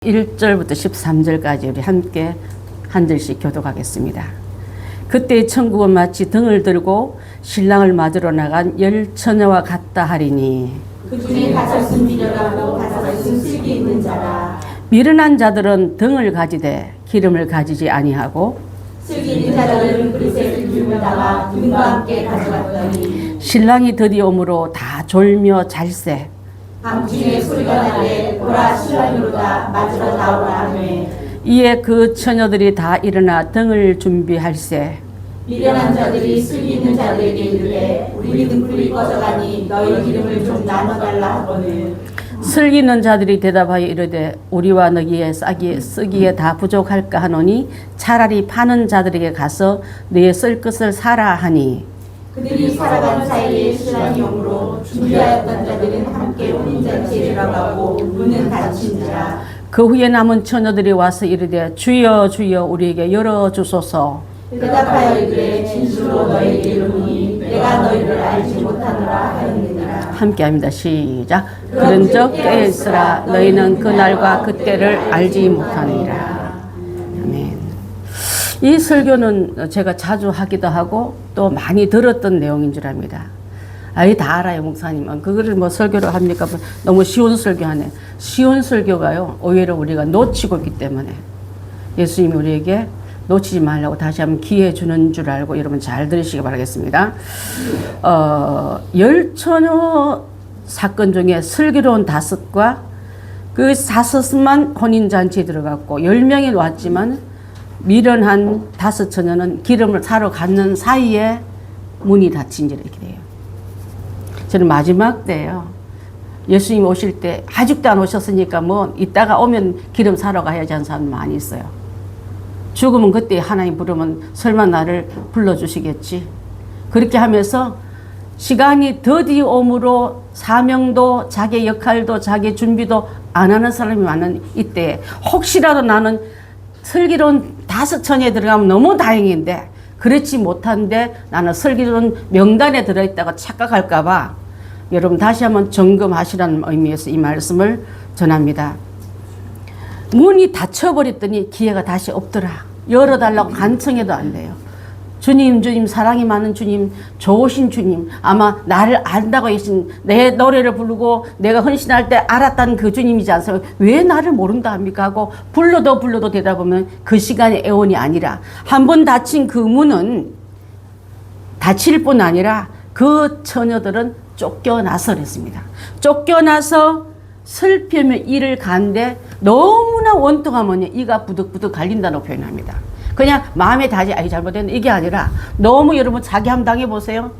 1절부터 13절까지 우리 함께 한 절씩 교독하겠습니다. 그때 천국은 마치 등을 들고 신랑을 맞으러 나간 열 처녀와 같다 하리니 그 중에 다섯은 미련하고 다섯은 슬기 있는 자라. 미련한 자들은 등을 가지되 기름을 가지지 아니하고 슬기 있는 자들은 그릇에 기름을 담아 등과 함께 가져갔더니 신랑이 드디어 오므로 다 졸며 잘세 밤중에 소리가 나되 보라 신랑이로다 맞으러 나오라 하매 이에 그 처녀들이 다 일어나 등을 준비할세 미련한 자들이 슬기 있는 자들에게 이르되 우리 등불이 꺼져가니 너희 기름을 좀 나눠달라 하거늘 슬기 있는 자들이 대답하여 이르되 우리와 너희의 쓰기에 다 부족할까 하노니 차라리 파는 자들에게 가서 너의 쓸 것을 사라 하니 그들이 살아가는 사이에 신랑이 오므로 준비하였던 자들은 함께 혼인잔치에 들어가고 문은 닫힌지라. 그 후에 남은 처녀들이 와서 이르되 주여 주여 우리에게 열어주소서. 대답하여 이르되 진실로 너희에게 이르노니 내가 너희를 알지 못하노라 하였느니라. 함께합니다. 시작. 그런즉 깨어있으라 너희는 그날과 그때를 알지 못하느니라. 아멘. 이 설교는 제가 자주 하기도 하고 또 많이 들었던 내용인 줄 압니다. 아이 다 알아요 목사님은. 그거를 뭐 설교로 합니까? 너무 쉬운 설교하네. 쉬운 설교가요 오히려 우리가 놓치고 있기 때문에 예수님이 우리에게 놓치지 말라고 다시 한번 기회 주는 줄 알고 여러분 잘 들으시기 바라겠습니다. 열 처녀 사건 중에 슬기로운 다섯과 그 다섯만 혼인잔치에 들어갔고 10명이 왔지만 미련한 다섯 처녀는 기름을 사러 갔는 사이에 문이 닫힌 지 이렇게 돼요. 저는 마지막 때예요. 예수님 오실 때 아직도 안 오셨으니까 뭐 이따가 오면 기름 사러 가야지 하는 사람 많이 있어요. 죽으면 그때 하나님 부르면 설마 나를 불러주시겠지. 그렇게 하면서 시간이 더디 오므로 사명도 자기 역할도 자기 준비도 안 하는 사람이 많은 이때 혹시라도 나는 슬기로운 다섯 처녀에 들어가면 너무 다행인데 그렇지 못한데 나는 슬기로운 명단에 들어있다고 착각할까 봐 여러분 다시 한번 점검하시라는 의미에서 이 말씀을 전합니다. 문이 닫혀버렸더니 기회가 다시 없더라. 열어달라고 간청해도 안 돼요. 주님 주님 사랑이 많은 주님 좋으신 주님 아마 나를 안다고 하신 내 노래를 부르고 내가 헌신할 때 알았다는 그 주님이지 않습니까? 왜 나를 모른다 합니까? 하고 불러도 되다 보면 그 시간이 애원이 아니라 한 번 닫힌 그 문은 닫힐 뿐 아니라 그 처녀들은 쫓겨나서 그랬습니다. 쫓겨나서 슬피며 이를 간데 너무나 원통하면 이가 부득부득 갈린다고 표현합니다. 그냥 마음에 다지 아이 잘못했는데 이게 아니라 너무 여러분 자기함 당해보세요.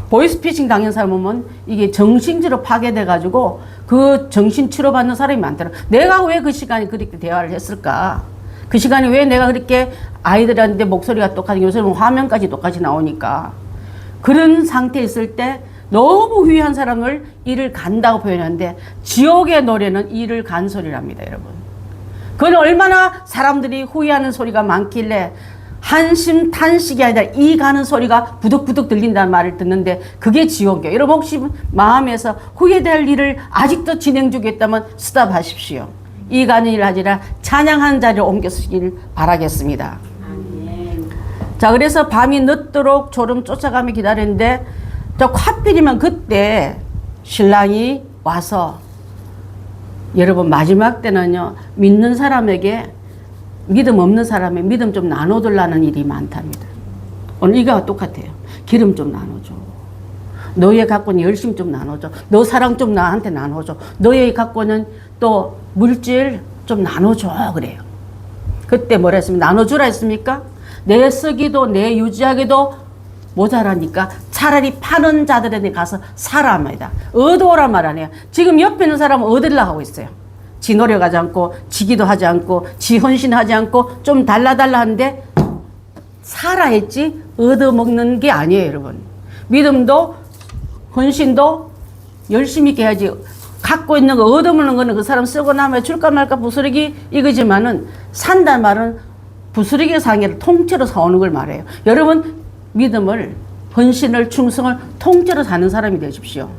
보이스피싱 당한 사람은 이게 정신적으로 파괴돼 가지고 그 정신 치료받는 사람이 많더라. 내가 왜 그 시간에 그렇게 대화를 했을까? 그 시간에 왜 내가 그렇게 아이들한테 목소리가 똑같은 요새는 화면까지 똑같이 나오니까 그런 상태에 있을 때 너무 후회한 사람을 이를 간다고 표현하는데 지옥의 노래는 이를 간 소리랍니다 여러분. 그건 얼마나 사람들이 후회하는 소리가 많길래 한심 탄식이 아니라 이 가는 소리가 부득부득 들린다는 말을 듣는데 그게 지옥이에요. 여러분 혹시 마음에서 후회될 일을 아직도 진행 중에 있다면 스탑하십시오. 이 가는 일을 하지라 찬양하는 자리를 옮겨쓰길 바라겠습니다. 자 그래서 밤이 늦도록 졸음 쫓아가며 기다리는데 저 하필이면 그때 신랑이 와서 여러분 마지막 때는요 믿는 사람에게 믿음 없는 사람의 믿음 좀 나눠달라는 일이 많답니다. 오늘 이거와 똑같아요. 기름 좀 나눠줘. 너의 갖고는 열심 좀 나눠줘. 너 사랑 좀 나한테 나눠줘. 너의 갖고는 또 물질 좀 나눠줘 그래요. 그때 뭐라 했습니까? 나눠주라 했습니까? 내 쓰기도 내 유지하기도 모자라니까 차라리 파는 자들에게 가서 사라 합니다. 얻어오란 말 아니에요. 지금 옆에 있는 사람은 얻으려고 하고 있어요. 지 노력하지 않고 지기도 하지 않고 지 헌신하지 않고 좀 달라달라 하는데 사라 했지 얻어먹는 게 아니에요 여러분. 믿음도 헌신도 열심히 있게 해야지 갖고 있는 거 얻어먹는 거는 그 사람 쓰고 나면 줄까 말까 부스러기 이거지만은 산다는 말은 부스러기 상해를 통째로 사오는 걸 말해요. 여러분 믿음을 헌신을 충성을 통째로 사는 사람이 되십시오.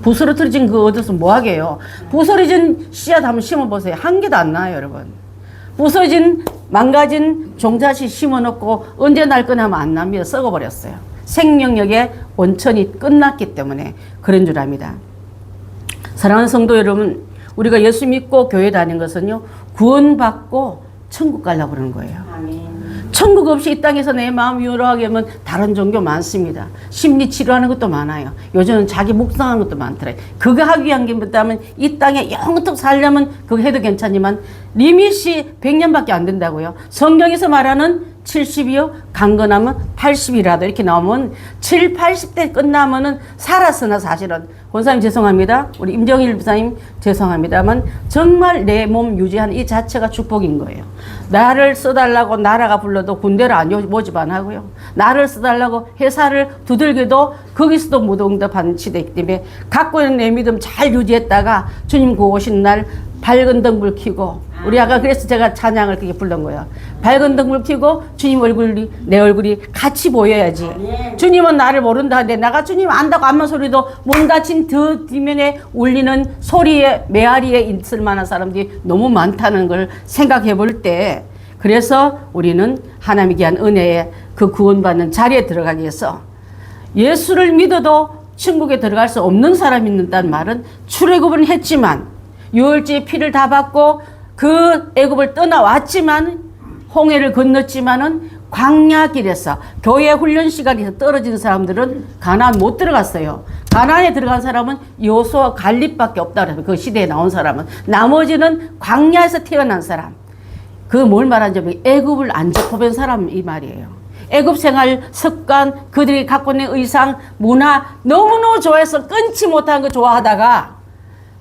부스러뜨려진 그 얻어서 뭐 하게요? 부스러진 씨앗 한번 심어보세요. 한 개도 안 나요, 여러분. 부서진 망가진 종자씨 심어놓고 언제 날 거냐 하면 안 납니다. 썩어버렸어요. 생명력의 원천이 끝났기 때문에 그런 줄 압니다. 사랑하는 성도 여러분, 우리가 예수 믿고 교회 다니는 것은요, 구원받고 천국 가려고 그러는 거예요. 아멘. 천국 없이 이 땅에서 내 마음 위로하게 하면 다른 종교 많습니다. 심리 치료하는 것도 많아요. 요즘은 자기 묵상하는 것도 많더라고요. 그거 하기 위한 게 뭐냐면 이 땅에 영원토록 살려면 그거 해도 괜찮지만 리밋이 100년밖에 안 된다고요. 성경에서 말하는 70이요, 강건하면 80이라도 이렇게 나오면 7, 80대 끝나면은 살았으나 사실은 권사님 죄송합니다. 우리 임정일 부사님 죄송합니다만 정말 내 몸 유지하는 이 자체가 축복인 거예요. 나를 써달라고 나라가 불러도 군대를 안 모집 안 하고요. 나를 써달라고 회사를 두들겨도 거기서도 못 응답하는 시대이기 때문에 갖고 있는 내 믿음 잘 유지했다가 주님 그 오신 날 밝은 등불 켜고 우리 아까 그래서 제가 찬양을 그렇게 부른 거예요. 밝은 등불 켜고 주님 얼굴이 내 얼굴이 같이 보여야지. 주님은 나를 모른다 하는데 내가 주님 안다고 안만 소리도 문 닫힌 더 뒷면에 울리는 소리에 메아리에 있을 만한 사람들이 너무 많다는 걸 생각해 볼 때 그래서 우리는 하나님의 귀한 은혜에 그 구원받는 자리에 들어가기 위해서 예수를 믿어도 천국에 들어갈 수 없는 사람이 있다는 말은 출애굽은 했지만 유월절에 피를 다 받고 그 애굽을 떠나왔지만 홍해를 건넜지만은 광야길에서 교회 훈련 시간에서 떨어진 사람들은 가나안 못 들어갔어요. 가나안에 들어간 사람은 여호수아 갈렙밖에 없다 그래서 그 시대에 나온 사람은 나머지는 광야에서 태어난 사람. 그 뭘 말하는지 애굽을 안 접해본 사람 이 말이에요. 애굽 생활 습관 그들이 갖고 있는 의상 문화 너무너무 좋아해서 끊지 못한 거 좋아하다가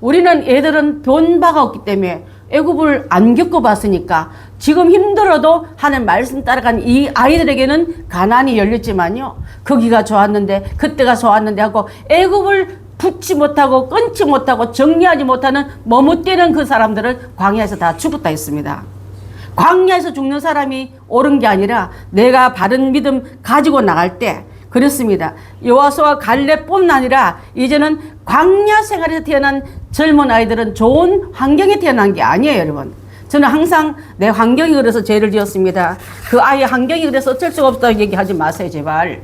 우리는 애들은 본 바가 없기 때문에 애굽을 안 겪어봤으니까 지금 힘들어도 하는 말씀 따라간 이 아이들에게는 가난이 열렸지만요. 거기가 좋았는데 그때가 좋았는데 하고 애굽을 붙지 못하고 끊지 못하고 정리하지 못하는 머뭇대는 그 사람들은 광야에서 다 죽었다 했습니다. 광야에서 죽는 사람이 옳은 게 아니라 내가 바른 믿음 가지고 나갈 때 그렇습니다. 여호수아 갈렙뿐 아니라 이제는 광야 생활에서 태어난 젊은 아이들은 좋은 환경에 태어난 게 아니에요, 여러분. 저는 항상 내 환경이 그래서 죄를 지었습니다. 그 아이의 환경이 그래서 어쩔 수가 없다고 얘기하지 마세요, 제발.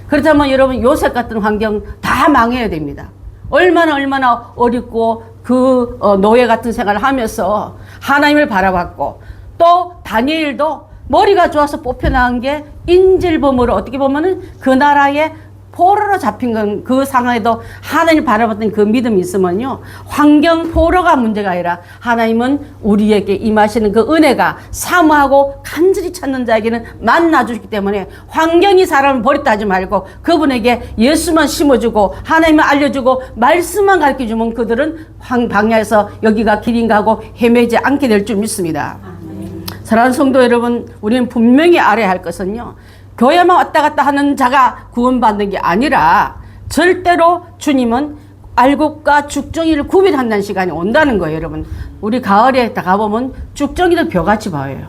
그렇다면 여러분 요셉 같은 환경 다 망해야 됩니다. 얼마나 어렵고 그 노예 같은 생활을 하면서 하나님을 바라봤고 또 다니엘도 머리가 좋아서 뽑혀나간 게 인질범으로 어떻게 보면은 그 나라의 포로로 잡힌 건 그 상황에도 하나님을 바라봤던 그 믿음이 있으면요. 환경 포로가 문제가 아니라 하나님은 우리에게 임하시는 그 은혜가 사모하고 간절히 찾는 자에게는 만나주기 때문에 환경이 사람을 버렸다 하지 말고 그분에게 예수만 심어주고 하나님을 알려주고 말씀만 가르쳐주면 그들은 방야에서 여기가 길인가 하고 헤매지 않게 될 줄 믿습니다. 사랑하는 성도 여러분, 우리는 분명히 알아야 할 것은요. 교회만 왔다 갔다 하는 자가 구원받는 게 아니라 절대로 주님은 알곡과 죽정이를 구별한다는 시간이 온다는 거예요, 여러분. 우리 가을에 다 가보면 죽정이도 벼같이 보여요.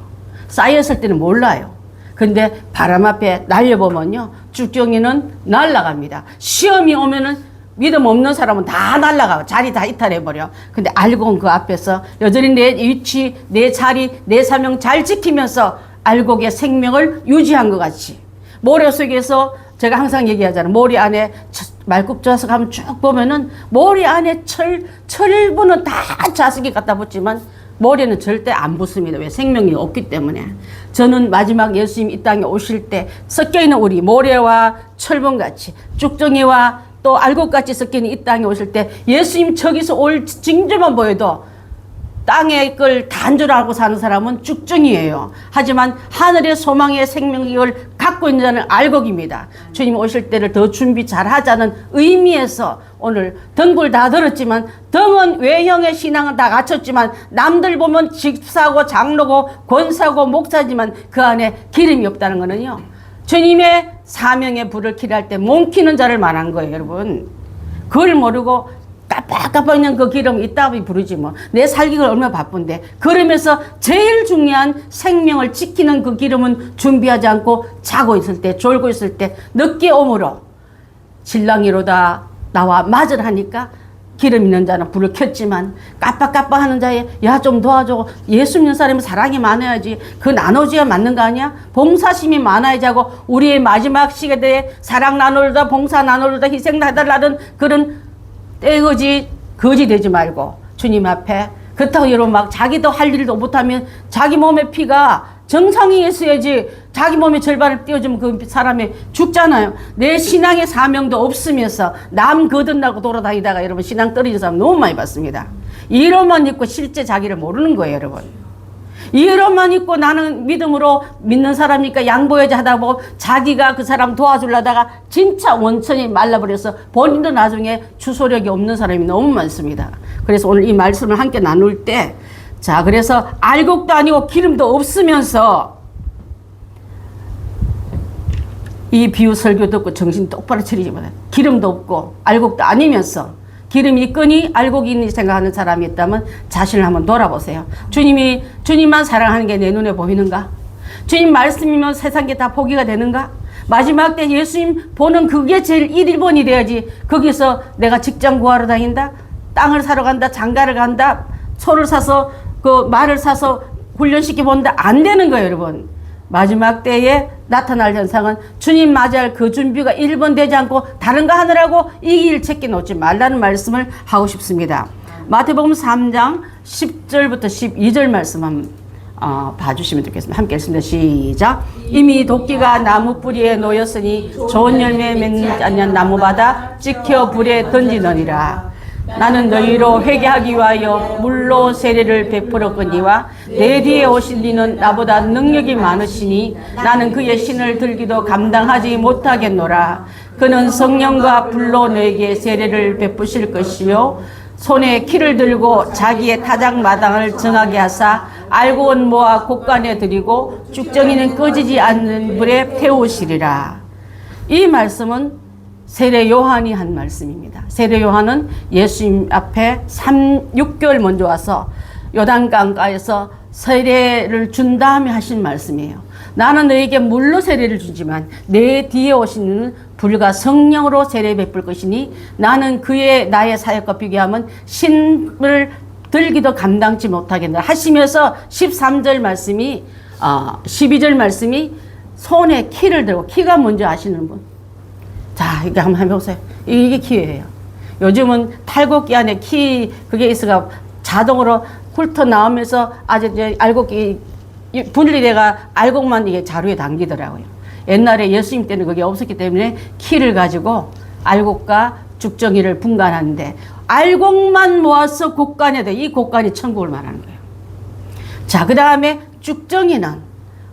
쌓였을 때는 몰라요. 근데 바람 앞에 날려보면요. 죽정이는 날아갑니다. 시험이 오면은 믿음 없는 사람은 다 날아가고 자리 다 이탈해버려. 근데 알곡은 그 앞에서 여전히 내 위치, 내 자리, 내 사명 잘 지키면서 알곡의 생명을 유지한 것 같이. 모래 속에서 제가 항상 얘기하잖아요. 모래 안에 말굽 자석 하면 쭉 보면은 모래 안에 철분은 다 자석이 갖다 붙지만 모래는 절대 안 붙습니다. 왜? 생명이 없기 때문에. 저는 마지막 예수님 이 땅에 오실 때 섞여있는 우리 모래와 철분같이 쭉정이와 또 알곡같이 섞이는 이 땅에 오실 때 예수님 저기서 올 징조만 보여도 땅의 걸 단 줄 알고 사는 사람은 쭉정이에요. 하지만 하늘의 소망의 생명력을 갖고 있는 자는 알곡입니다. 주님 오실 때를 더 준비 잘 하자는 의미에서 오늘 등불 다 들었지만 등은 외형의 신앙은 다 갖췄지만 남들 보면 집사고 장로고 권사고 목사지만 그 안에 기름이 없다는 거는요. 주님의 사명의 불을 켜할 때 몸키는 자를 말한 거예요, 여러분. 그걸 모르고 깜빡깜빡 있는 그 기름 이따위 부르지 뭐. 내 살기가 얼마나 바쁜데. 그러면서 제일 중요한 생명을 지키는 그 기름은 준비하지 않고 자고 있을 때, 졸고 있을 때 늦게 오므로 신랑이로다 나와 맞으라 하니까 기름 있는 자는 불을 켰지만 깜빡깜빡하는 자에 야 좀 도와줘. 예수 믿는 사람은 사랑이 많아야지. 그 나눠줘야 맞는 거 아니야? 봉사심이 많아야지 하고 우리의 마지막 시대에 사랑 나누다 봉사 나누다 희생 나달라는 그런 떼거지 거지 되지 말고 주님 앞에 그렇다고 여러분 막 자기도 할 일도 못하면 자기 몸의 피가 정상이 있어야지 자기 몸의 절반을 띄워주면 그 사람이 죽잖아요. 내 신앙의 사명도 없으면서 남 거듭나고 돌아다니다가 여러분 신앙 떨어진 사람 너무 많이 봤습니다. 이론만 있고 실제 자기를 모르는 거예요 여러분. 이론만 있고 나는 믿음으로 믿는 사람이니까 양보해야지 하다 보고 자기가 그 사람 도와주려다가 진짜 원천이 말라버려서 본인도 나중에 주소력이 없는 사람이 너무 많습니다. 그래서 오늘 이 말씀을 함께 나눌 때 자, 그래서 알곡도 아니고 기름도 없으면서 이 비유 설교 듣고 정신 똑바로 차리지 못해. 기름도 없고 알곡도 아니면서 기름이 있거니 알곡이 있니 생각하는 사람이 있다면 자신을 한번 돌아보세요. 주님만 사랑하는 게 내 눈에 보이는가? 주님 말씀이면 세상 게 다 포기가 되는가? 마지막 때 예수님 보는 그게 제일 1번이 돼야지. 거기서 내가 직장 구하러 다닌다? 땅을 사러 간다? 장가를 간다? 소를 사서 그 말을 사서 훈련시켜 본다? 안 되는 거예요 여러분. 마지막 때에 나타날 현상은 주님 맞이할 그 준비가 1번 되지 않고 다른 거 하느라고 이 길 찾기 놓지 말라는 말씀을 하고 싶습니다. 마태복음 3장 10절부터 12절 말씀 한번 봐주시면 좋겠습니다. 함께 읽습니다. 시작. 이미 도끼가 나무 뿌리에 놓였으니 좋은 열매 맺지 않는 나무마다 찍혀 불에 던지느니라. 나는 너희로 회개하기 위하여 물로 세례를 베풀었거니와 내 뒤에 오실 이는 나보다 능력이 많으시니 나는 그의 신을 들기도 감당하지 못하겠노라. 그는 성령과 불로 너에게 세례를 베푸실 것이요 손에 키를 들고 자기의 타작 마당을 정하게 하사 알곡은 모아 곡간에 들이고 쭉정이는 꺼지지 않는 불에 태우시리라. 이 말씀은 세례 요한이 한 말씀입니다. 세례 요한은 예수님 앞에 6개월 먼저 와서 요단강가에서 세례를 준 다음에 하신 말씀이에요. 나는 너에게 물로 세례를 주지만 내 뒤에 오시는 불과 성령으로 세례 베풀 것이니 나는 나의 사역과 비교하면 신을 들기도 감당치 못하겠노라 하시면서 13절 말씀이 12절 말씀이 손에 키를 들고, 키가 뭔지 아시는 분? 자, 이게 한번 해보세요. 이게 키예요. 요즘은 탈곡기 안에 키 그게 있어가 자동으로 훑어 나오면서 아주 이제 알곡기 분리돼가 알곡만 이게 자루에 담기더라고요. 옛날에 예수님 때는 그게 없었기 때문에 키를 가지고 알곡과 죽정이를 분간하는데 알곡만 모아서 곡간에 돼. 이 곡간이 천국을 말하는 거예요. 자, 그 다음에 죽정이는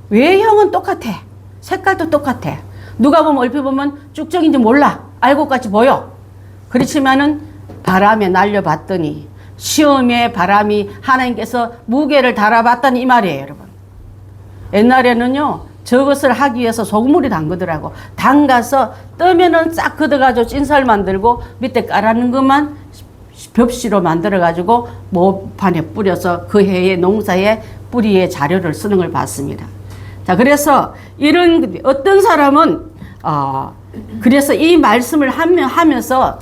외형은 똑같아. 색깔도 똑같아. 누가 보면 얼핏 보면 쭉정인지 몰라. 알곡같이 보여. 그렇지만은 바람에 날려봤더니 시험에 바람이 하나님께서 무게를 달아봤다니 이 말이에요, 여러분. 옛날에는요, 저것을 하기 위해서 소금물이 담그더라고. 담가서 뜨면은 싹 걷어가지고 찐살 만들고 밑에 깔아놓은 것만 벽시로 만들어가지고 모판에 뿌려서 그 해의 농사에 뿌리에 자료를 쓰는 걸 봤습니다. 자, 그래서 이런 어떤 사람은 그래서 이 말씀을 하면서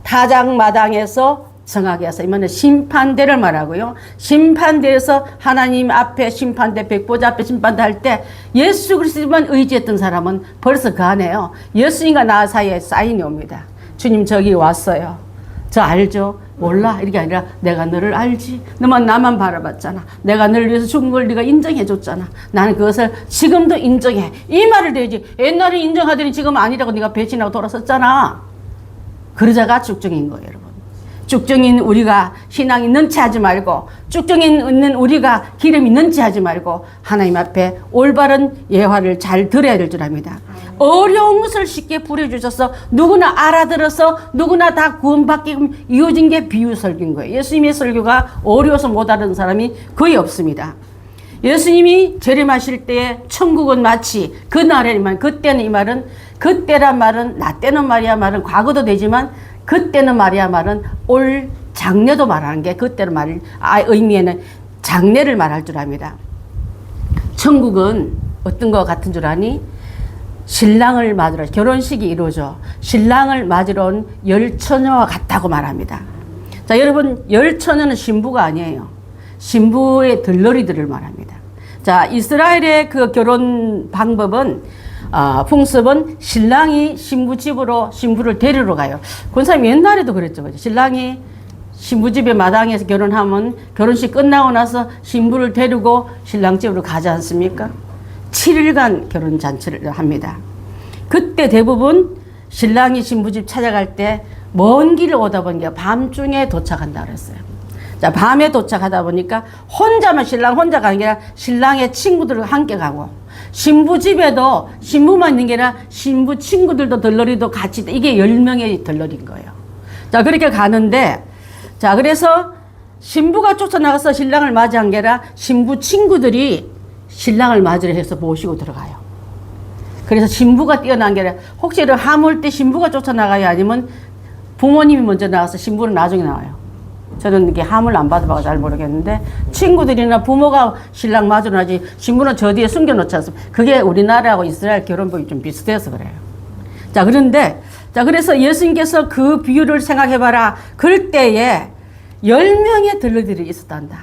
타작마당에서 정하게 해서 이번에 심판대를 말하고요. 심판대에서 하나님 앞에 심판대, 백보자 앞에 심판대 할 때 예수 그리스도만 의지했던 사람은 벌써 그 안에요. 예수님과 나 사이에 사인이 옵니다. 주님 저기 왔어요. 저 알죠? 몰라. 이게 아니라 내가 너를 알지. 너만 나만 바라봤잖아. 내가 너를 위해서 죽은 걸 네가 인정해 줬잖아. 나는 그것을 지금도 인정해. 이 말을 되지. 옛날에 인정하더니 지금 아니라고 네가 배신하고 돌아섰잖아. 그러자가 쭉정인 거예요, 여러분. 쭉정인 우리가 신앙이 있는지 하지 말고, 쭉정인 있는 우리가 기름이 있는지 하지 말고 하나님 앞에 올바른 예화를 잘 들어야 될 줄 압니다. 어려운 것을 쉽게 부려주셔서 누구나 알아들어서 누구나 다 구원받게끔 이어진 게 비유 설교인 거예요. 예수님의 설교가 어려워서 못 알아듣는 사람이 거의 없습니다. 예수님이 재림하실 때에 천국은 마치 그날에만, 그때는 이 말은, 그때란 말은 나 때는 말이야 말은 과거도 되지만 그때는 말이야 말은 올 장래도 말하는 게 그때는 말 의미에는 장래를 말할 줄 압니다. 천국은 어떤 것 같은 줄 아니? 신랑을 맞으러 결혼식이 이루어져 신랑을 맞으러 온 열처녀와 같다고 말합니다. 자, 여러분, 열처녀는 신부가 아니에요. 신부의 들러리들을 말합니다. 자, 이스라엘의 그 결혼 방법은, 풍습은 신랑이 신부 집으로 신부를 데리러 가요. 권사님 옛날에도 그랬죠. 그죠? 신랑이 신부 집의 마당에서 결혼하면 결혼식 끝나고 나서 신부를 데리고 신랑 집으로 가지 않습니까? 7일간 결혼 잔치를 합니다. 그때 대부분 신랑이 신부 집 찾아갈 때 먼 길을 오다 보니까 밤중에 도착한다 그랬어요. 자, 밤에 도착하다 보니까 혼자만 신랑 혼자 가는 게 아니라 신랑의 친구들과 함께 가고, 신부 집에도 신부만 있는 게 아니라 신부 친구들도 들러리도 같이, 이게 10명의 들러리인 거예요. 자, 그렇게 가는데, 자, 그래서 신부가 쫓아나가서 신랑을 맞이한 게 아니라 신부 친구들이 신랑을 맞이를 해서 모시고 들어가요. 그래서 신부가 뛰어난 게 아니라, 혹시 하물 때 신부가 쫓아나가요? 아니면 부모님이 먼저 나와서 신부는 나중에 나와요? 저는 이게 함을 안 받아봐서 잘 모르겠는데, 친구들이나 부모가 신랑 맞으러 나지 신부는 저 뒤에 숨겨놓지 않습니까? 그게 우리나라하고 이스라엘 결혼법이 좀 비슷해서 그래요. 자, 그런데, 자, 그래서 예수님께서 그 비유를 생각해봐라. 그럴 때에 10명의 들러리들이 있었단다.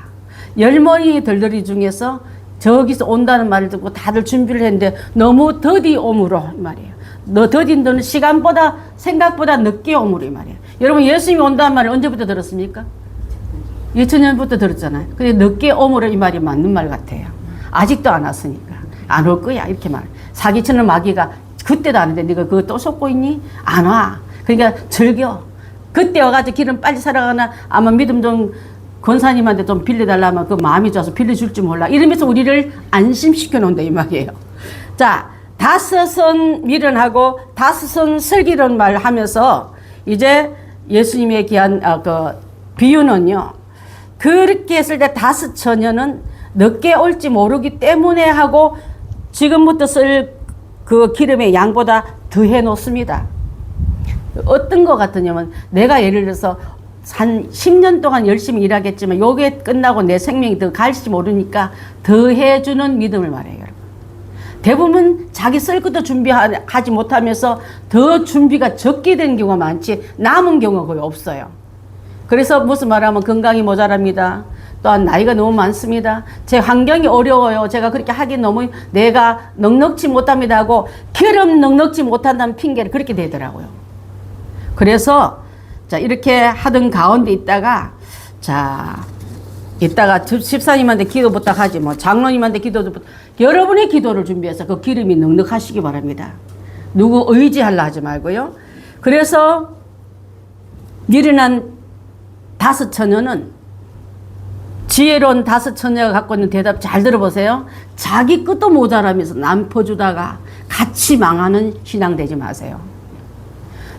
10명의 들러리 중에서 저기서 온다는 말을 듣고 다들 준비를 했는데 너무 더디 오므로 이 말이에요. 너 더딘 너는 시간보다 생각보다 늦게 오므로 이 말이에요. 여러분, 예수님이 온다는 말을 언제부터 들었습니까? 2000년부터 들었잖아요. 근데 늦게 오므로 이 말이 맞는 말 같아요. 아직도 안 왔으니까. 안 올 거야 이렇게 말. 사기치는 마귀가 그때도 안 했는데 네가 그거 또 속고 있니? 안 와. 그러니까 즐겨. 그때 와가지고 길은 빨리 살아가나 아마 믿음 좀 권사님한테 좀 빌려달라면 그 마음이 좋아서 빌려줄 줄 몰라. 이러면서 우리를 안심시켜 놓는다 이 말이에요. 자, 다섯은 미련하고 다섯은 슬기로운 말 하면서 이제 예수님의 귀한 그 비유는요. 그렇게 했을 때 다섯 처녀는 늦게 올지 모르기 때문에 하고 지금부터 쓸 그 기름의 양보다 더해 놓습니다. 어떤 것 같으냐면 내가 예를 들어서 한 10년 동안 열심히 일하겠지만 요게 끝나고 내 생명이 더 갈지 모르니까 더해주는 믿음을 말해요. 여러분. 대부분 자기 쓸 것도 준비하지 못하면서 더 준비가 적게 된 경우가 많지 남은 경우가 거의 없어요. 그래서 무슨 말하면 건강이 모자랍니다. 또한 나이가 너무 많습니다. 제 환경이 어려워요. 제가 그렇게 하긴 너무 내가 넉넉지 못합니다 하고 결혼 넉넉지 못한다는 핑계를 그렇게 대더라고요. 그래서 자 이렇게 하던 가운데 있다가 자 이따가 집사님한테 기도 부탁하지 뭐 장로님한테 기도도 부탁 여러분의 기도를 준비해서 그 기름이 넉넉하시기 바랍니다. 누구 의지하려 하지 말고요. 그래서 미련한 다섯 처녀는 지혜로운 다섯 처녀가 갖고 있는 대답 잘 들어보세요. 자기 것도 모자라면서 남 퍼주다가 같이 망하는 신앙 되지 마세요.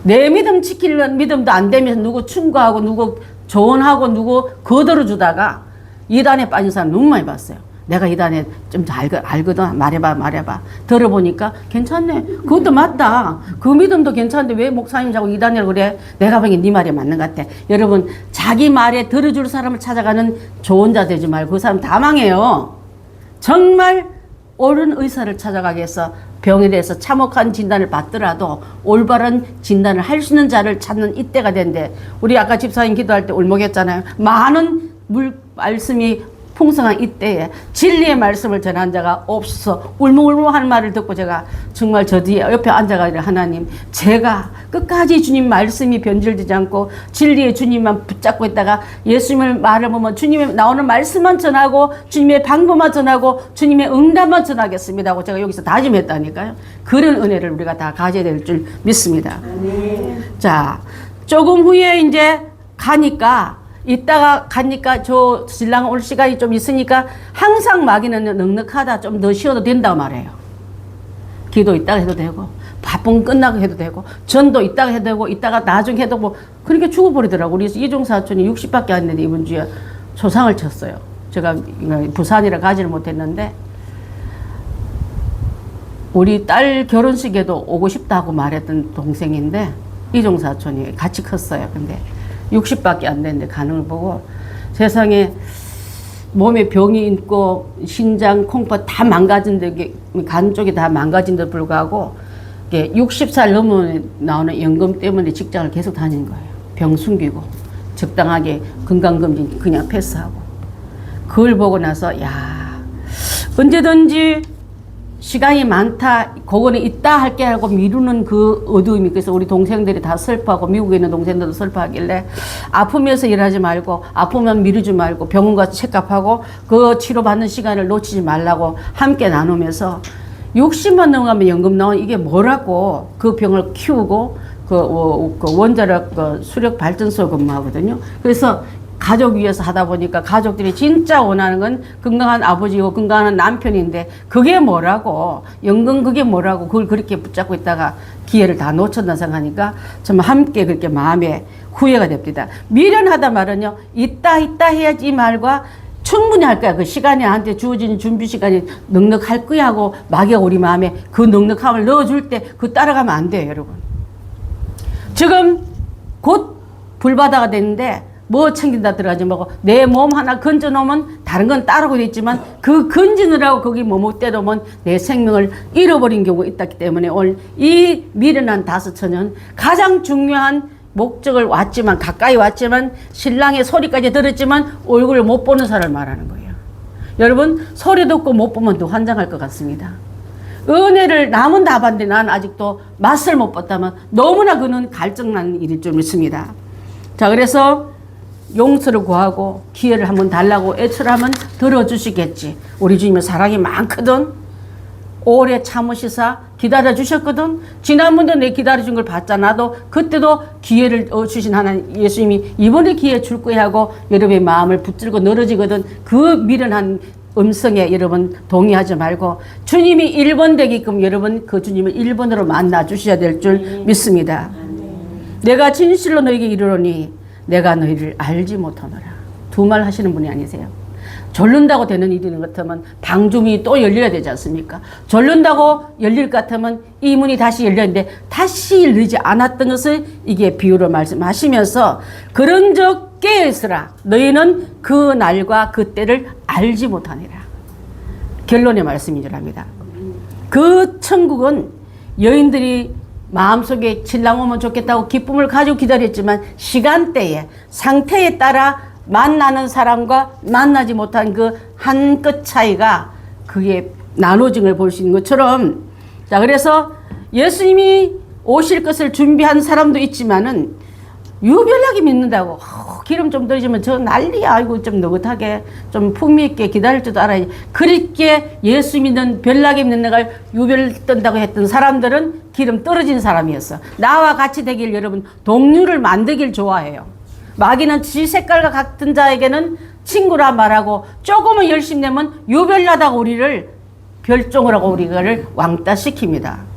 내 믿음 지키려는 믿음도 안 되면서 누구 충고하고 누구 조언하고 누구 거들어주다가 이단에 빠진 사람 너무 많이 봤어요. 내가 이단에 좀 알거든. 말해봐. 들어보니까 괜찮네. 그것도 맞다. 그 믿음도 괜찮은데 왜 목사님 자꾸 이단이라고 그래? 내가 보기엔 네 말이 맞는 것 같아. 여러분 자기 말에 들어줄 사람을 찾아가는 조언자 되지 말고 그 사람 다 망해요. 정말 옳은 의사를 찾아가기 위해서 병에 대해서 참혹한 진단을 받더라도 올바른 진단을 할 수 있는 자를 찾는 이때가 된대. 우리 아까 집사님 기도할 때 울먹였잖아요. 많은 말씀이 풍성한 이때에 진리의 말씀을 전한 자가 없어서 울먹울먹하는 말을 듣고 제가 정말 저 뒤에 옆에 앉아가지고 하나님 제가 끝까지 주님 말씀이 변질되지 않고 진리의 주님만 붙잡고 있다가 예수님을 말을 보면 주님의 나오는 말씀만 전하고 주님의 방법만 전하고 주님의 응답만 전하겠습니다 하고 제가 여기서 다짐했다니까요. 그런 은혜를 우리가 다 가져야 될 줄 믿습니다. 자, 조금 후에 이제 가니까 저 신랑 올 시간이 좀 있으니까 항상 마귀는 넉넉하다 좀 더 쉬어도 된다고 말해요. 기도 이따가 해도 되고 바쁜 끝나고 해도 되고 전도 이따가 해도 되고 이따가 나중에 해도 뭐 그렇게 죽어버리더라고. 우리 이종 사촌이 60밖에 안 됐는데 이번 주에 초상을 쳤어요. 제가 부산이라 가지를 못했는데 우리 딸 결혼식에도 오고 싶다고 말했던 동생인데 이종 사촌이 같이 컸어요. 근데 60밖에 안 됐는데 가는 걸 보고 세상에 몸에 병이 있고 신장, 콩팥 다 망가진데 간 쪽이 다 망가진 데 불구하고 60살 넘으면 나오는 연금 때문에 직장을 계속 다닌 거예요. 병 숨기고 적당하게 건강검진 그냥 패스하고. 그걸 보고 나서 야, 언제든지 시간이 많다, 그거는 이따 할게 하고 미루는 그 어두움이, 그래서 우리 동생들이 다 슬퍼하고 미국에 있는 동생들도 슬퍼하길래 아프면서 일하지 말고, 아프면 미루지 말고 병원 가서 체크업하고 그 치료받는 시간을 놓치지 말라고 함께 나누면서 60만 넘어가면 연금 나온 이게 뭐라고 그 병을 키우고 그 원자력 수력 발전소 근무하거든요. 그래서 가족 위해서 하다 보니까 가족들이 진짜 원하는 건 건강한 아버지고 건강한 남편인데 그게 뭐라고, 연금 그게 뭐라고 그걸 그렇게 붙잡고 있다가 기회를 다 놓쳤나 생각하니까 정말 함께 그렇게 마음에 후회가 됩니다. 미련하다 말은요, 있다 해야지 이 말과 충분히 할 거야. 그 시간이 나한테 주어진 준비 시간이 넉넉할 거야 하고 막에 우리 마음에 그 넉넉함을 넣어줄 때 그 따라가면 안 돼요, 여러분. 지금 곧 불바다가 됐는데 뭐 챙긴다 들어가지 말고 내 몸 하나 건져 놓으면 다른 건 따르고 있지만 그 건지느라고 거기 머뭇대 놓으면 내 생명을 잃어버린 경우가 있기 때문에 오늘 이 미련한 다섯처녀는 가장 중요한 목적을 왔지만, 가까이 왔지만 신랑의 소리까지 들었지만 얼굴을 못 보는 사람을 말하는 거예요. 여러분, 소리 듣고 못 보면 더 환장할 것 같습니다. 은혜를 남은 다 봤는데 난 아직도 맛을 못 봤다면 너무나 그는 갈증나는 일일 줄 믿습니다. 자, 그래서 용서를 구하고 기회를 한번 달라고 애처하면 들어주시겠지. 우리 주님의 사랑이 많거든. 오래 참으시사 기다려주셨거든. 지난번도 내 기다려준 걸 봤잖아. 나도 그때도 기회를 주신 하나님 예수님이 이번에 기회 줄 거야 하고 여러분의 마음을 붙들고 늘어지거든. 그 미련한 음성에 여러분 동의하지 말고 주님이 1번 되게끔 여러분 그 주님을 1번으로 만나 주셔야 될 줄 믿습니다. 내가 진실로 너에게 이르노니 내가 너희를 알지 못하노라. 두 말 하시는 분이 아니세요. 졸른다고 되는 일이 있는 것 같으면 방주문이 또 열려야 되지 않습니까? 졸른다고 열릴 것 같으면 이 문이 다시 열렸는데 다시 열리지 않았던 것을 이게 비유로 말씀하시면서 그런즉 깨어있으라. 너희는 그 날과 그 때를 알지 못하니라. 결론의 말씀인 줄 압니다. 그 천국은 여인들이 마음속에 신랑 오면 좋겠다고 기쁨을 가지고 기다렸지만 시간대에 상태에 따라 만나는 사람과 만나지 못한 그 한 끗 차이가 그게 나눠짐을 볼 수 있는 것처럼, 자, 그래서 예수님이 오실 것을 준비한 사람도 있지만은 유별나게 믿는다고 기름 좀 떨어지면 저 난리야. 아이고 좀 느긋하게 좀 풍미 있게 기다릴 줄도 알아야지. 그렇게 예수 믿는 별나게 믿는 내가 유별 뜬다고 했던 사람들은 기름 떨어진 사람이었어. 나와 같이 되길 여러분 동료를 만들길 좋아해요. 마귀는 지 색깔과 같은 자에게는 친구라 말하고 조금은 열심히 내면 유별나다고 우리를 별종을 하고 우리를 왕따시킵니다.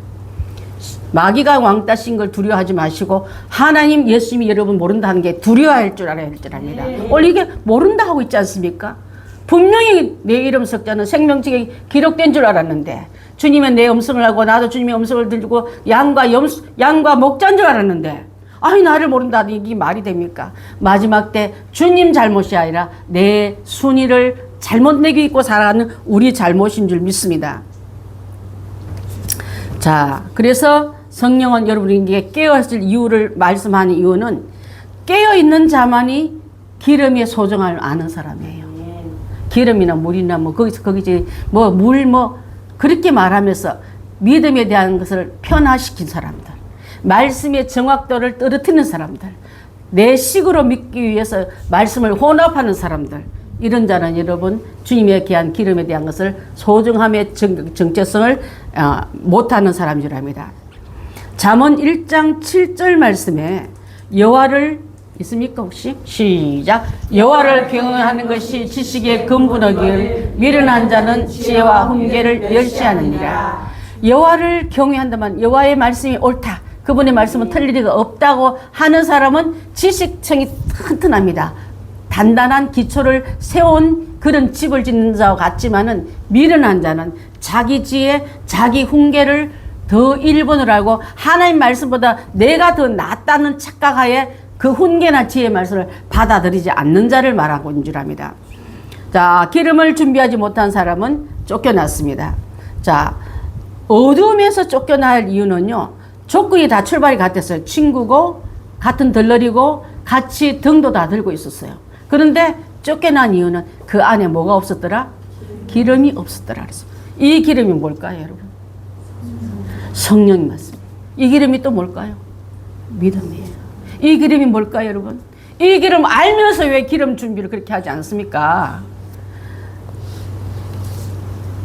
마귀가 왕따신 걸 두려워하지 마시고 하나님 예수님이 여러분 모른다 하는 게 두려워할 줄 알아야 할 줄 압니다. 원래 이게 모른다 하고 있지 않습니까? 분명히 내 이름 석자는 생명책에 기록된 줄 알았는데 주님의 내 음성을 하고 나도 주님의 음성을 들고 양과 목자인 줄 알았는데 아니 나를 모른다니 이게 말이 됩니까? 마지막 때 주님 잘못이 아니라 내 순위를 잘못 매기고 살아가는 우리 잘못인 줄 믿습니다. 자, 그래서 성령은 여러분에게 깨어있을 이유를 말씀하는 이유는 깨어있는 자만이 기름의 소중함을 아는 사람이에요. 기름이나 물이나 거기지 물 그렇게 말하면서 믿음에 대한 것을 편화시킨 사람들, 말씀의 정확도를 떨어뜨리는 사람들, 내 식으로 믿기 위해서 말씀을 혼합하는 사람들, 이런 자는 여러분 주님의 귀한 기름에 대한 것을 소중함의 정체성을 못하는 사람인 줄 압니다. 잠언 1장 7절 말씀에 여호와를 있습니까 혹시? 시작. 여호와를 경외하는 것이 지식의 근본이길 미련한 자는 지혜와 훈계를 멸시하느니라. 여호와를 경외한다면 여호와의 말씀이 옳다, 그분의 말씀은 틀릴 리가 없다고 하는 사람은 지식청이 튼튼합니다. 단단한 기초를 세운 그런 집을 짓는 자와 같지만은 미련한 자는 자기 지혜, 자기 훈계를 더 1번으로 알고 하나님 말씀보다 내가 더 낫다는 착각하에 그 훈계나 지혜의 말씀을 받아들이지 않는 자를 말하고 있는 줄 압니다. 자, 기름을 준비하지 못한 사람은 쫓겨났습니다. 자, 어두움에서 쫓겨날 이유는요, 조건이 다 출발이 같았어요. 친구고, 같은 덜러리고, 같이 등도 다 들고 있었어요. 그런데 쫓겨난 이유는 그 안에 뭐가 없었더라? 기름이 없었더라. 그래서 이 기름이 뭘까요, 여러분? 성령이 맞습니다. 이 기름이 또 뭘까요? 믿음이에요. 이 기름이 뭘까요, 여러분? 이 기름 알면서 왜 기름 준비를 그렇게 하지 않습니까?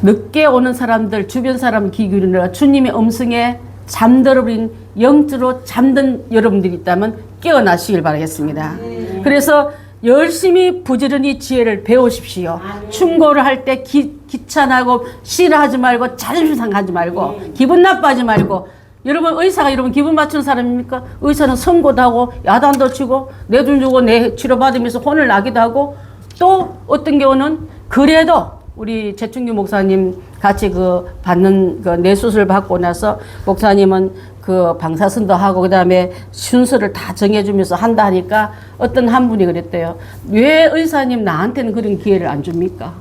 늦게 오는 사람들, 주변 사람 귀 기울이느라 주님의 음성에 잠들어버린 영적으로 잠든 여러분들이 있다면 깨어나시길 바라겠습니다. 그래서 열심히 부지런히 지혜를 배우십시오. 충고를 할 때 귀찮아하고 싫어하지 말고 자존심 상하지 말고 기분 나빠하지 말고. 여러분 의사가 여러분 기분 맞추는 사람입니까? 의사는 선고도 하고 야단도 치고 내 돈 주고 내 치료받으면서 혼을 나기도 하고 또 어떤 경우는 그래도 우리 재충규 목사님 같이 그 받는 그 뇌수술 받고 나서 목사님은 그 방사선도 하고 그다음에 순서를 다 정해주면서 한다 하니까 어떤 한 분이 그랬대요. 왜 의사님 나한테는 그런 기회를 안 줍니까?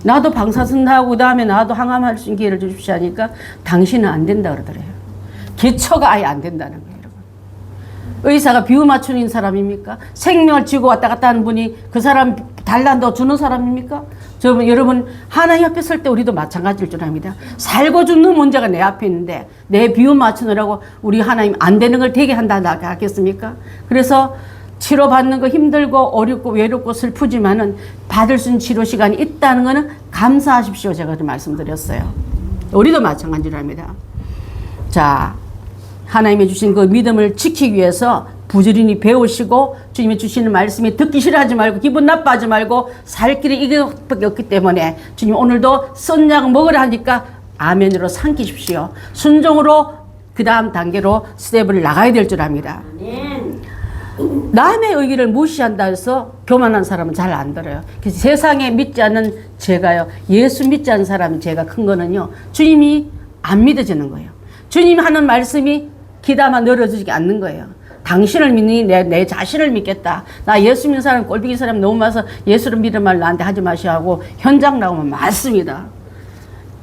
나도 방사선 하고 그다음에 나도 항암할 수 있는 기회를 주십시오 하니까 당신은 안 된다 그러더래요. 기초가 아예 안 된다는 거예요, 여러분. 의사가 비유 맞추는 사람입니까? 생명을 쥐고 왔다 갔다 하는 분이 그 사람 달란도 주는 사람입니까? 여러분 하나님 앞에 설 때 우리도 마찬가지일 줄 압니다. 살고 죽는 문제가 내 앞에 있는데 내 비유 맞추느라고 우리 하나님 안 되는 걸 되게 한다 하겠습니까? 그래서 치료받는 거 힘들고 어렵고 외롭고 슬프지만은 받을 수 있는 치료 시간이 있다는 거는 감사하십시오. 제가 좀 말씀드렸어요. 우리도 마찬가지로 합니다. 자, 하나님이 주신 그 믿음을 지키기 위해서 부지런히 배우시고 주님이 주시는 말씀이 듣기 싫어하지 말고 기분 나빠하지 말고 살 길이 이것밖에 없기 때문에 주님 오늘도 썬약 먹으라 하니까 아멘으로 삼키십시오. 순종으로 그 다음 단계로 스텝을 나가야 될 줄 압니다. 남의 의기를 무시한다 해서 교만한 사람은 잘 안 들어요. 그래서 세상에 믿지 않는 제가요, 예수 믿지 않는 사람이 제가 큰 거는요, 주님이 안 믿어지는 거예요. 주님이 하는 말씀이 귀담아 늘어지지 않는 거예요. 당신을 믿니 내 자신을 믿겠다. 나 예수 믿는 사람 꼴보기 사람 너무 많아서 예수를 믿는 말 나한테 하지 마시오 하고 현장 나오면 많습니다.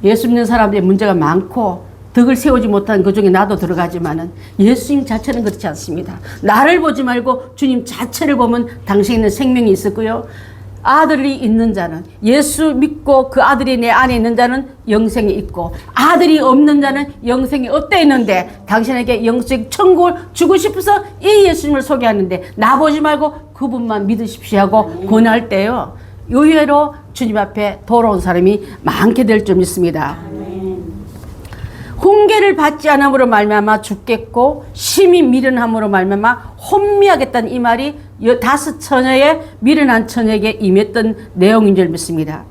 예수 믿는 사람들이 문제가 많고 덕을 세우지 못한 그 중에 나도 들어가지만은 예수님 자체는 그렇지 않습니다. 나를 보지 말고 주님 자체를 보면 당신에는 생명이 있었고요. 아들이 있는 자는 예수 믿고 그 아들이 내 안에 있는 자는 영생이 있고 아들이 없는 자는 영생이 없다 있는데 당신에게 영생 천국을 주고 싶어서 이 예수님을 소개하는데 나 보지 말고 그분만 믿으십시오 하고 권할 때요, 의외로 주님 앞에 돌아온 사람이 많게 될 줄 믿습니다. 훈계를 받지 않음으로 말미암아 죽겠고 심히 미련함으로 말미암아 혼미하겠다는 이 말이 5처녀의 미련한 처녀에게 임했던 내용인 줄 믿습니다.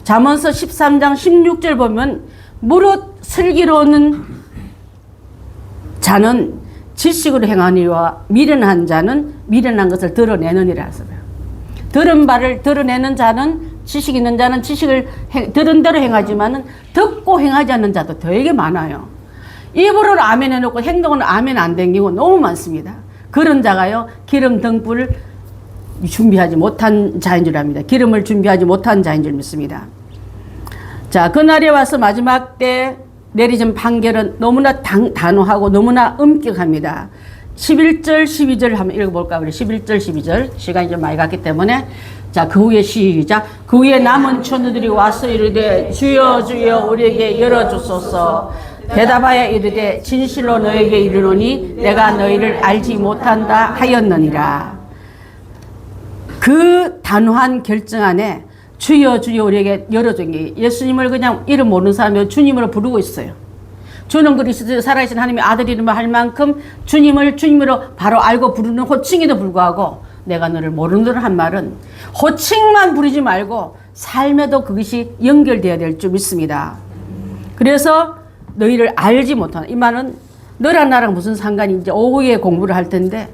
잠언서 13장 16절 보면 무릇 슬기로운 자는 지식으로 행하니와 미련한 자는 미련한 것을 드러내느니라 하셨어요. 들은 바를 드러내는 자는 지식 있는 자는 지식을 들은 대로 행하지만은 듣고 행하지 않는 자도 되게 많아요. 입으로는 아멘 해놓고 행동은 아멘 안 된 경우 너무 많습니다. 그런 자가요, 기름 등불을 준비하지 못한 자인 줄 압니다. 기름을 준비하지 못한 자인 줄 믿습니다. 자, 그날에 와서 마지막 때 내리진 판결은 너무나 단호하고 너무나 엄격합니다. 11절 12절 한번 읽어볼까? 우리 11절 12절 시간이 좀 많이 갔기 때문에 자, 그 후에 시작. 그 후에 남은 처녀들이 와서 이르되 주여 주여 우리에게 열어주소서. 대답하여 이르되 진실로 너에게 이르노니 내가 너희를 알지 못한다 하였느니라. 그 단호한 결정 안에 주여 주여 우리에게 열어준 게 예수님을 그냥 이름 모르는 사람이 주님으로 부르고 있어요. 주는 그리스도 살아계신 하나님의 아들이름을 할 만큼 주님을 주님으로 바로 알고 부르는 호칭에도 불구하고 내가 너를 모르는 한 말은 호칭만 부르지 말고 삶에도 그것이 연결되어야 될 줄 믿습니다. 그래서 너희를 알지 못하는 이 말은 너랑 나랑 무슨 상관이 이제 오후에 공부를 할 텐데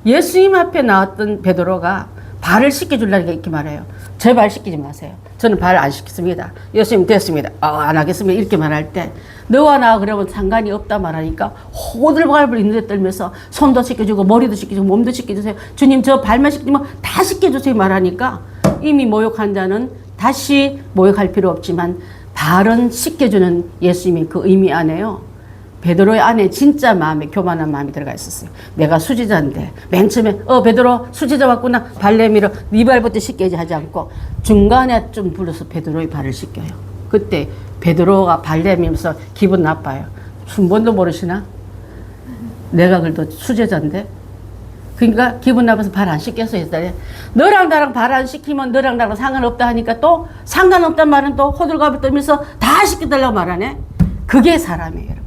예수님 앞에 나왔던 베드로가 발을 씻겨주려니까 이렇게 말해요. 제 발 씻기지 마세요. 저는 발 안 씻겠습니다. 예수님 됐습니다. 안 하겠습니다. 이렇게 말할 때 너와 나 그러면 상관이 없다 말하니까 호들갑을 있는 데 떨면서 손도 씻겨주고 머리도 씻겨주고 몸도 씻겨주세요. 주님 저 발만 씻기면 다 씻겨주세요 말하니까 이미 모욕한 자는 다시 모욕할 필요 없지만 발은 씻겨주는 예수님의 그 의미 안에요. 베드로의 안에 진짜 마음에 교만한 마음이 들어가 있었어요. 내가 수지자인데 맨 처음에 베드로 수지자 왔구나 발레 밀어 네 발부터 씻게지 하지 않고 중간에 좀 불러서 베드로의 발을 씻겨요. 그때 베드로가 발레 밀면서 기분 나빠요. 순번도 모르시나? 내가 그래도 수제자인데 그러니까 기분 나빠서 발 안 씻겠어 했더니 너랑 나랑 발 안 씻기면 너랑 나랑 상관없다 하니까 또 상관없단 말은 또 호들갑을 떨면서 다 씻겨달라고 말하네. 그게 사람이에요, 여러분.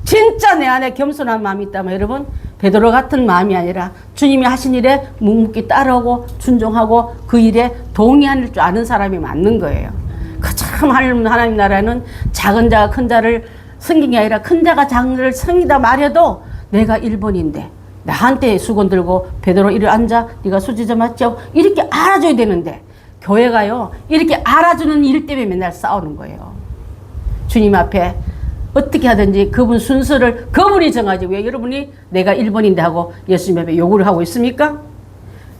진짜 내 안에 겸손한 마음이 있다면 여러분 베드로 같은 마음이 아니라 주님이 하신 일에 묵묵히 따르고 순종하고 그 일에 동의할 줄 아는 사람이 맞는 거예요. 그 참 하나님 나라는 작은 자가 큰 자를 섬긴 게 아니라 큰 자가 작은 자를 섬기다 말해도 내가 1번인데 나한테 수건 들고 베드로 이리 앉아 네가 수지자 맞죠? 이렇게 알아줘야 되는데 교회가요 이렇게 알아주는 일 때문에 맨날 싸우는 거예요. 주님 앞에 어떻게 하든지 그분 순서를 그분이 정하지 왜 여러분이 내가 1번인데 하고 예수님 앞에 요구를 하고 있습니까?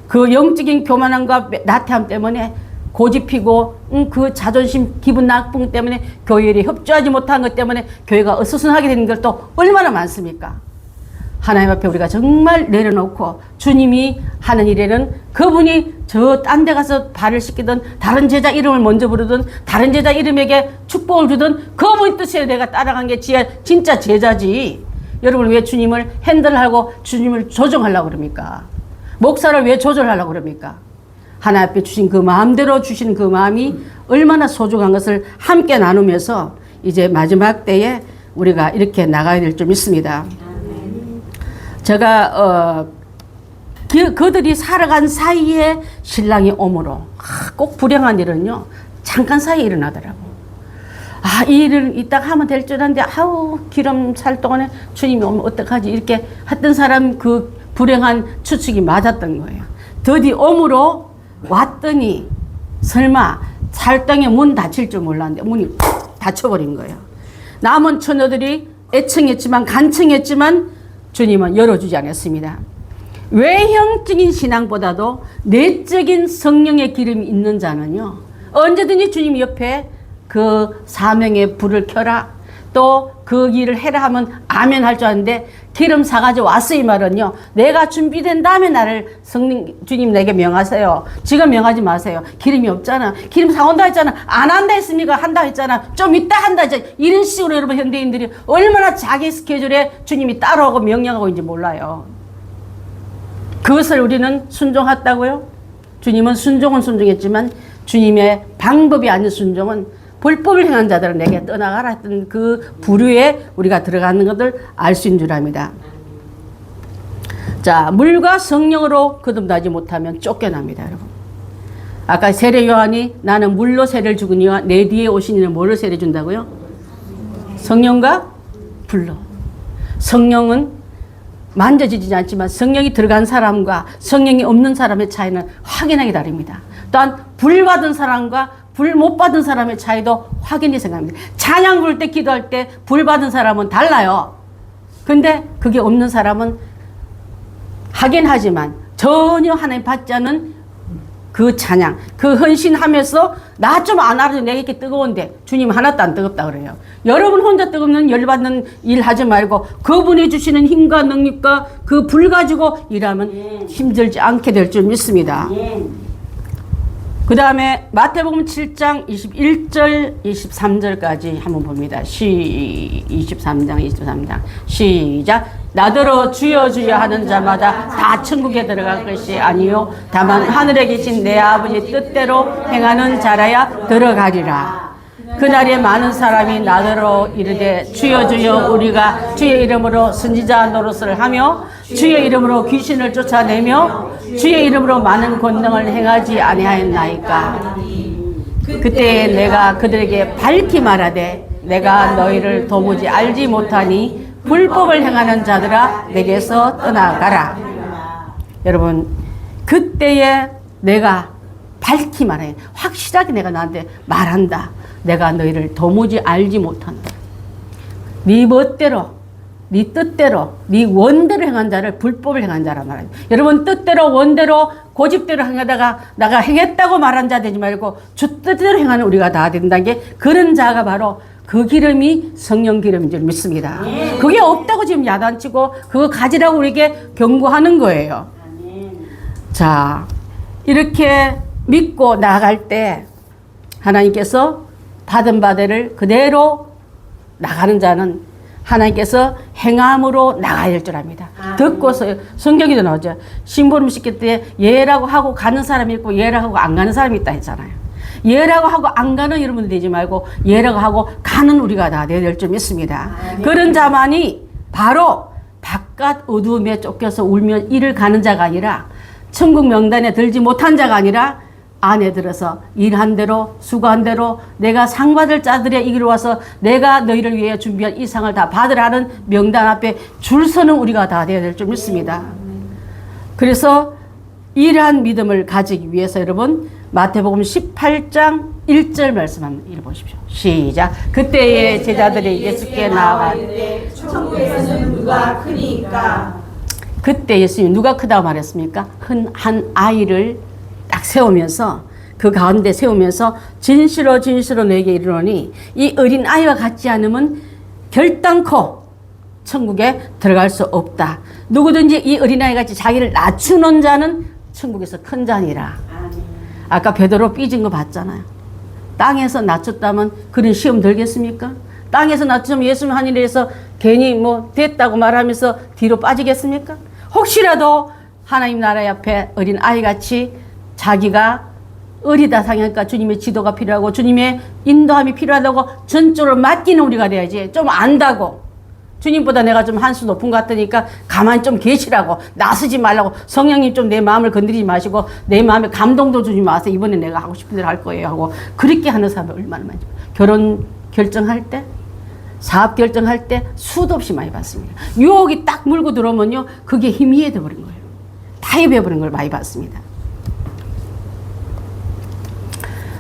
그 영적인 교만함과 나태함 때문에 고집피고 그 자존심 기분 나쁨 때문에 교회에 협조하지 못한 것 때문에 교회가 어수선하게 되는 걸 또 얼마나 많습니까? 하나님 앞에 우리가 정말 내려놓고 주님이 하는 일에는 그분이 저 딴 데 가서 발을 씻기든 다른 제자 이름을 먼저 부르든 다른 제자 이름에게 축복을 주든 그분의 뜻에 내가 따라간 게 진짜 제자지. 여러분 왜 주님을 핸들하고 주님을 조정하려고 그럽니까? 목사를 왜 조절하려고 그럽니까? 하나님 앞에 주신 그 마음대로 주신 그 마음이 얼마나 소중한 것을 함께 나누면서 이제 마지막 때에 우리가 이렇게 나가야 될 줄 믿습니다. 제가 그들이 살아간 사이에 신랑이 오므로 꼭 불행한 일은요 잠깐 사이에 일어나더라고. 이 일을 이따 하면 될 줄 알았는데 기름 살 동안에 주님이 오면 어떡하지 이렇게 했던 사람 그 불행한 추측이 맞았던 거예요. 더디 오므로 왔더니 설마 살땅에 문 닫힐 줄 몰랐는데 문이 닫혀버린 거예요. 남은 처녀들이 애청했지만 간청했지만 주님은 열어주지 않았습니다. 외형적인 신앙보다도 내적인 성령의 기름이 있는 자는요 언제든지 주님 옆에 그 사명의 불을 켜라 또 그 일을 해라 하면 아멘 할 줄 아는데 기름 사가지 왔어 이 말은요 내가 준비된 다음에 나를 성령 주님 내게 명하세요. 지금 명하지 마세요. 기름이 없잖아. 기름 사온다 했잖아. 안 한다 했습니까? 한다 했잖아. 좀 이따 한다 했잖아. 이런 식으로 여러분 현대인들이 얼마나 자기 스케줄에 주님이 따라오고 명령하고 있는지 몰라요. 그것을 우리는 순종했다고요? 주님은 순종은 순종했지만 주님의 방법이 아닌 순종은 불법을 행한 자들은 내게 떠나가라 했던 그 부류에 우리가 들어가는 것을 알 수 있는 줄 압니다. 자, 물과 성령으로 거듭나지 못하면 쫓겨납니다, 여러분. 아까 세례 요한이 나는 물로 세례를 주거니와 내 뒤에 오신 이는 뭐를 세례 준다고요? 성령과 불로. 성령은 만져지지 않지만 성령이 들어간 사람과 성령이 없는 사람의 차이는 확연하게 다릅니다. 또한 불 받은 사람과 불 못 받은 사람의 차이도 확연히 생각합니다. 찬양 부를 때 기도할 때 불 받은 사람은 달라요. 근데 그게 없는 사람은 하긴 하지만 전혀 하나님 받지 않은 그 찬양, 그 헌신하면서 나 좀 안 알아도 내가 이렇게 뜨거운데 주님 하나도 안 뜨겁다 그래요. 여러분 혼자 뜨겁는 열받는 일 하지 말고 그분이 주시는 힘과 능력과 그 불 가지고 일하면 힘들지 않게 될 줄 믿습니다. 그 다음에 마태복음 7장 21절 23절까지 한번 봅니다. 23장 시작. 나더러 주여 주여 하는 자마다 다 천국에 들어갈 것이 아니요 다만 하늘에 계신 내 아버지 뜻대로 행하는 자라야 들어가리라. 그날에 많은 사람이 나더러 이르되 주여 주여 우리가 주의 이름으로 선지자 노릇을 하며 주의 이름으로 귀신을 쫓아내며 주의 이름으로 많은 권능을 행하지 아니하였나이까. 그때 내가 그들에게 밝히 말하되 내가 너희를 도무지 알지 못하니 불법을 행하는 자들아 내게서 떠나가라. 여러분 그때에 내가 밝히 말해 확실하게 내가 나한테 말한다. 내가 너희를 도무지 알지 못한다. 네 멋대로 네 뜻대로 네 원대로 행한 자를 불법을 행한 자라 말하죠. 여러분 뜻대로 원대로 고집대로 행하다가 내가 행했다고 말한 자 되지 말고 주 뜻대로 행하는 우리가 다 된다는 게 그런 자가 바로 그 그 기름이 성령 기름인 줄 믿습니다. 그게 없다고 지금 야단치고 그거 가지라고 우리에게 경고하는 거예요. 자, 이렇게 믿고 나아갈 때 하나님께서 받은 바대를 그대로 나가는 자는 하나님께서 행함으로 나가야 될 줄 압니다. 듣고서 성경에도 나오죠. 심부름 시킬 때 예라고 하고 가는 사람이 있고 예라고 하고 안 가는 사람이 있다 했잖아요. 예라고 하고 안 가는 여러분들 되지 말고 예라고 하고 가는 우리가 다 되어야 될 줄 믿습니다. 그런 자만이 바로 바깥 어두움에 쫓겨서 울며 이를 가는 자가 아니라 천국 명단에 들지 못한 자가 아니라 안에 들어서 일한 대로 수고한 대로 내가 상 받을 자들의 이기로 와서 내가 너희를 위해 준비한 이 상을 다 받으라는 명단 앞에 줄 서는 우리가 다 되어야 될 줄 믿습니다. 그래서 이러한 믿음을 가지기 위해서 여러분 마태복음 18장 1절 말씀 한번 읽어보십시오. 시작. 그때의 제자들이 예수께 나와 천국에서는 누가 크니까. 그때 예수님이 누가 크다고 말했습니까? 한 아이를 딱 세우면서 그 가운데 세우면서 진실로 진실로 너에게 이르노니 이 어린 아이와 같지 않으면 결단코 천국에 들어갈 수 없다. 누구든지 이 어린아이 같이 자기를 낮추는 자는 천국에서 큰 자니라. 아까 베드로 삐진 거 봤잖아요. 땅에서 낮췄다면 그런 시험 들겠습니까? 땅에서 낮추면 예수님 한 일에 서 괜히 뭐 됐다고 말하면서 뒤로 빠지겠습니까? 혹시라도 하나님 나라 앞에 어린 아이같이 자기가 어리다 상하니까 주님의 지도가 필요하고 주님의 인도함이 필요하다고 전적으로 맡기는 우리가 돼야지. 좀 안다고 주님보다 내가 좀 한 수 높은 것 같으니까 가만히 좀 계시라고 나서지 말라고 성령님 좀 내 마음을 건드리지 마시고 내 마음에 감동도 주지 마세요. 이번에 내가 하고 싶은 대로 할 거예요 하고 그렇게 하는 사람이 얼마나 많죠. 결혼 결정할 때 사업 결정할 때 수도 없이 많이 봤습니다. 유혹이 딱 물고 들어오면요 그게 희미해 돼버린 거예요. 타협해버린 걸 많이 봤습니다.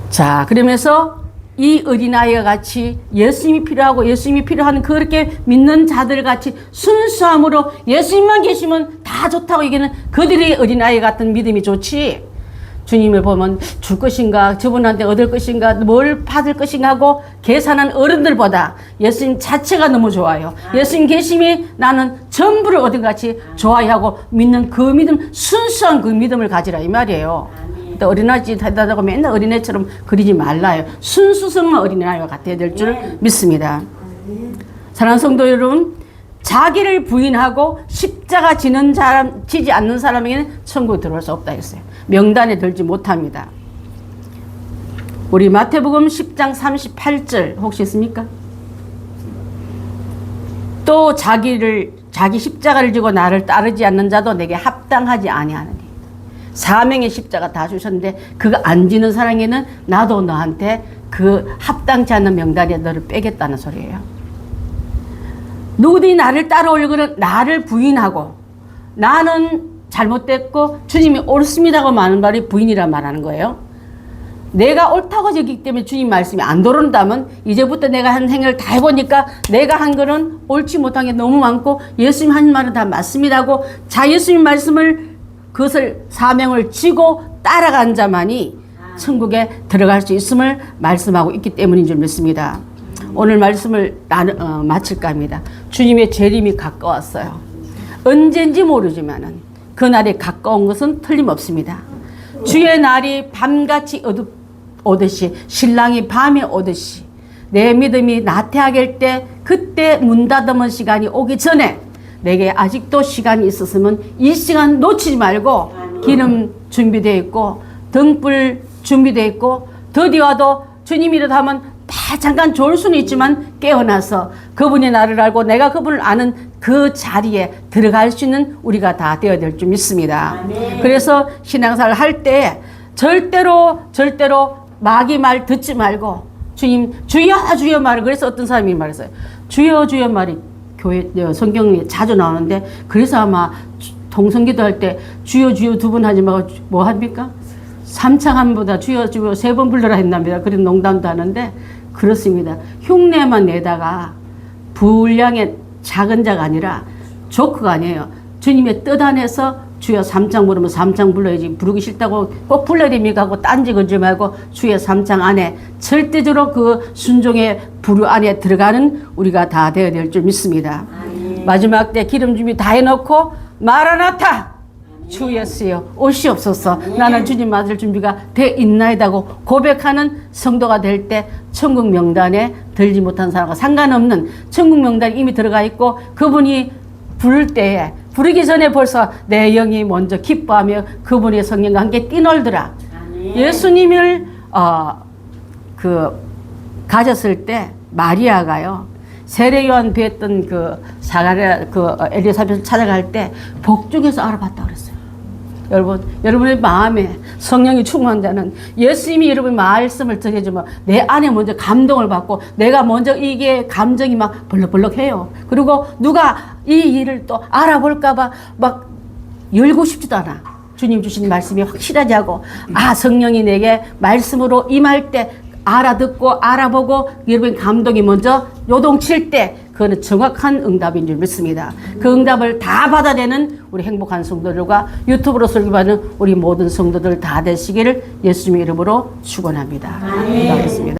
자, 그러면서 이 어린아이와 같이 예수님이 필요하고 예수님이 필요한 그렇게 믿는 자들 같이 순수함으로 예수님만 계시면 다 좋다고 얘기하는 그들의 어린아이 같은 믿음이 좋지. 주님을 보면 줄 것인가, 저분한테 얻을 것인가, 뭘 받을 것인가 하고 계산한 어른들보다 예수님 자체가 너무 좋아요. 예수님 계심이 나는 전부를 얻은 것 같이 좋아하고 믿는 그 믿음, 순수한 그 믿음을 가지라 이 말이에요. 어린아이 짓 하다고 맨날 어린애처럼 그리지 말라요. 순수성은 어린아이와 같아야 될 줄 믿습니다. 사랑하는 성도 여러분, 자기를 부인하고 십자가 지는 사람, 지지 않는 사람에게는 천국에 들어올 수 없다 했어요. 명단에 들지 못합니다. 우리 마태복음 10장 38절 혹시 있습니까? 또 자기 십자가를 지고 나를 따르지 않는 자도 내게 합당하지 아니하느니. 사명의 십자가 다 주셨는데 그거 안 지는 사람에게는 나도 너한테 그 합당치 않는 명단에 너를 빼겠다는 소리예요. 누구든지 나를 따라오려고는 나를 부인하고 나는 잘못됐고 주님이 옳습니다고 말하는 말이 부인이라 말하는 거예요. 내가 옳다고 저기 때문에 주님 말씀이 안 들어온다면 이제부터 내가 한 행위를 다 해보니까 내가 한 거는 옳지 못한 게 너무 많고 예수님 한 말은 다 맞습니다 하고 자 예수님 말씀을 그것을 사명을 지고 따라간 자만이 천국에 들어갈 수 있음을 말씀하고 있기 때문인 줄 믿습니다. 오늘 말씀을 마칠까 합니다. 주님의 재림이 가까웠어요. 언젠지 모르지만은 그날이 가까운 것은 틀림없습니다. 주의 날이 밤같이 오듯이 신랑이 밤에 오듯이 내 믿음이 나태하게 할 때 그때 문 닫으면 시간이 오기 전에 내게 아직도 시간이 있었으면 이 시간 놓치지 말고 기름 준비되어 있고 등불 준비되어 있고 더디와도 주님이라도 하면 다 잠깐 좋을 수는 있지만 깨어나서 그분이 나를 알고 내가 그분을 아는 그 자리에 들어갈 수 있는 우리가 다 되어야 될 줄 믿습니다. 그래서 신앙생활 할 때 절대로 마귀 말 듣지 말고 주님 주여 주여 말을 그래서 어떤 사람이 말했어요. 주여 주여 말이 교회 성경에 자주 나오는데 그래서 아마 동성기도 할 때 주여 주여 두 번 하지 말고 뭐 합니까? 삼창함보다 주여 주여 세 번 불러라 했답니다. 그런 농담도 하는데 그렇습니다. 흉내만 내다가 분량의 작은 자가 아니라 조크가 아니에요. 주님의 뜻 안에서 주여 3창 부르면 3창 불러야지. 부르기 싫다고 꼭 불러야 됩니까 하고 딴지 걸지 말고 주여 3창 안에 절대적으로 그 순종의 부류 안에 들어가는 우리가 다 되어야 될 줄 믿습니다. 마지막 때 기름 준비 다 해놓고 마라나타 주 예수여 오시옵소서. 나는 주님 맞을 준비가 돼 있나이다고 고백하는 성도가 될 때 천국 명단에 들지 못한 사람과 상관없는 천국 명단에 이미 들어가 있고 그분이 부를 때에 부르기 전에 벌써 내 영이 먼저 기뻐하며 그분의 성령과 함께 뛰놀더라. 예수님을 가졌을 때 마리아가요 세례요한 뵀던 그 사가랴 그 엘리사벳을 찾아갈 때 복중에서 알아봤다 그랬어요. 여러분, 여러분의 마음에 성령이 충만한 자는 예수님이 여러분의 말씀을 전해주면 내 안에 먼저 감동을 받고 내가 먼저 이게 감정이 막 벌럭벌럭해요. 그리고 누가 이 일을 또 알아볼까봐 막 열고 싶지도 않아. 주님 주신 말씀이 확실하지 하고 성령이 내게 말씀으로 임할 때 알아듣고 알아보고 여러분 감동이 먼저 요동칠 때 그거는 정확한 응답인 줄 믿습니다. 그 응답을 다 받아내는 우리 행복한 성도들과 유튜브로 설교받는 우리 모든 성도들 다 되시기를 예수님의 이름으로 축원합니다. 기도하겠습니다.